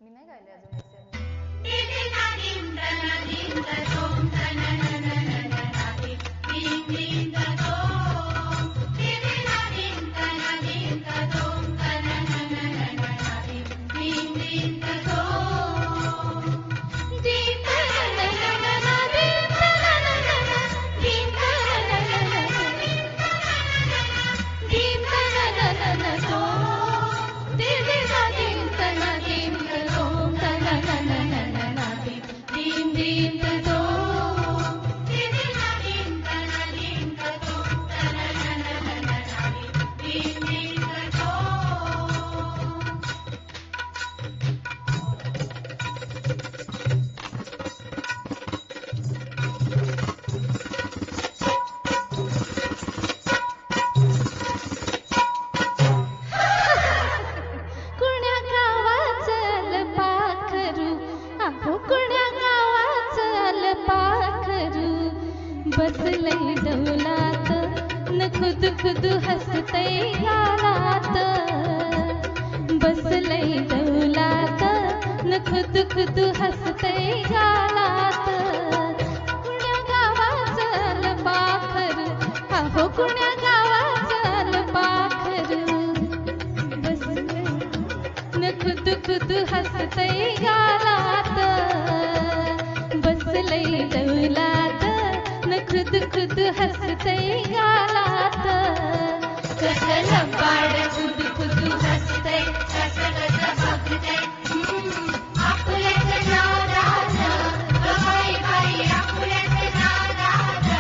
मी नाही गायले अजून बसलय डौलात न खुद खुद हसतय गालात बसलय डौलात न खुद खुद हसतय गालात कुण्या गावाचं पाखर अहो कुण्या गावाचं पाखर बसलय न खुद खुद हसतय गालात बसलय डौलात खुद खुद हसतय गालात कसं लबाड खुद खुद हसतय कसं बघतय आपल्याच नादात बाई बाई आपल्याच नादात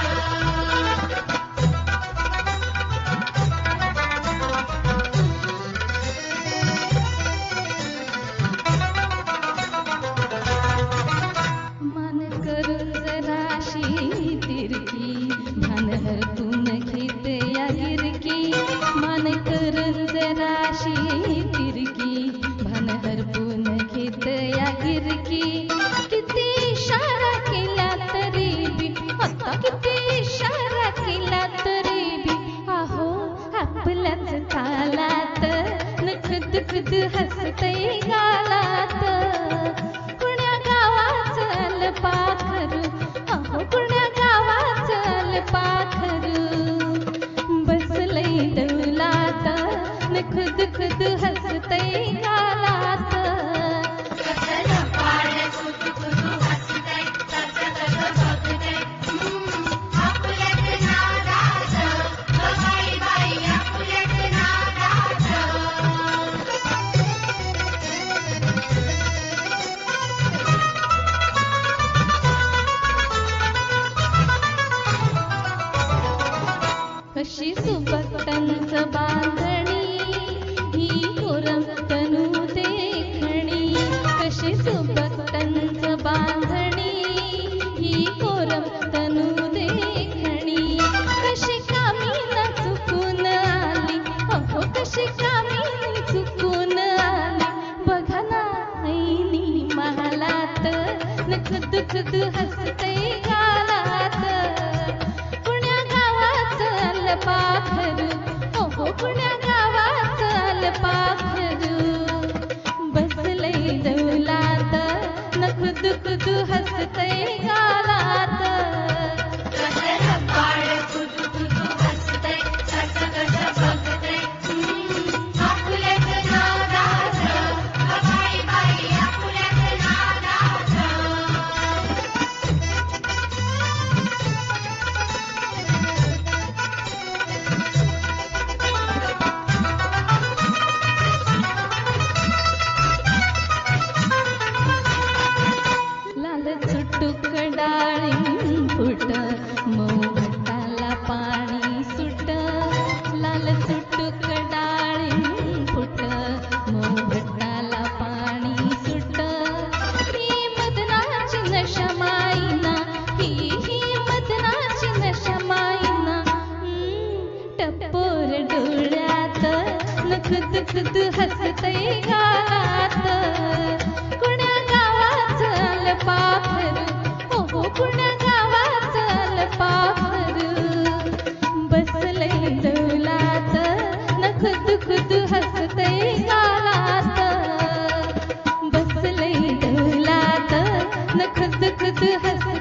मन करून जराशी भान हरपून घेते या गिरकी मान करून जराशी तिरकी भान हरपून घेते या गिरकी किती इशारा केला तरी बी आता किती इशारा केला तरी बी अहो आपल्याच तालात न खुद खुद हसतय गालात कुण्या गावाचं पाखरू अहो कुण्या गावाचं पाखरू बसलय डौलात न खुद खुद हसतय गालात कसं लबाड खुद खुद हसतय कसं बघतय आपल्याच नादात बाई बाई आपल्याच नादात कशी सुबत्तंच बांधणी ही कोरम तनू देखणी कशी सुबत्तंच बांधणी ही कोरम तनू देखणी कशी कामी चुकून आली अहो कशी कामी चुकून आली बघा ना ऐनी महालात न खुद खुद हसतय गालात पाखरू ओहो कुण्या गावाचं पाखरू बसलय डौलात न खुद खुद हसतय गालात कसं लबाड खुद खुद हसतय कसं बघतय आपल्याच नादात बाई बाई आपल्याच नादात चुटुक डाळिंब फुट मऊ भटाला पाणी सुट लाल चुटुक डाळिंब फुट मऊ भटाला पाणी सुट ही मदनाची नशा माईना ही मदनाची नशा माईना टपोर डोळ्यात न खुद खुद हसतय गालात कुण्या गावाचं पाखरू ओहो कुण्या गावाचं पाखरू बसलय डौलात न खुद खुद हसतय गालात बसलय खुद खुद हसतय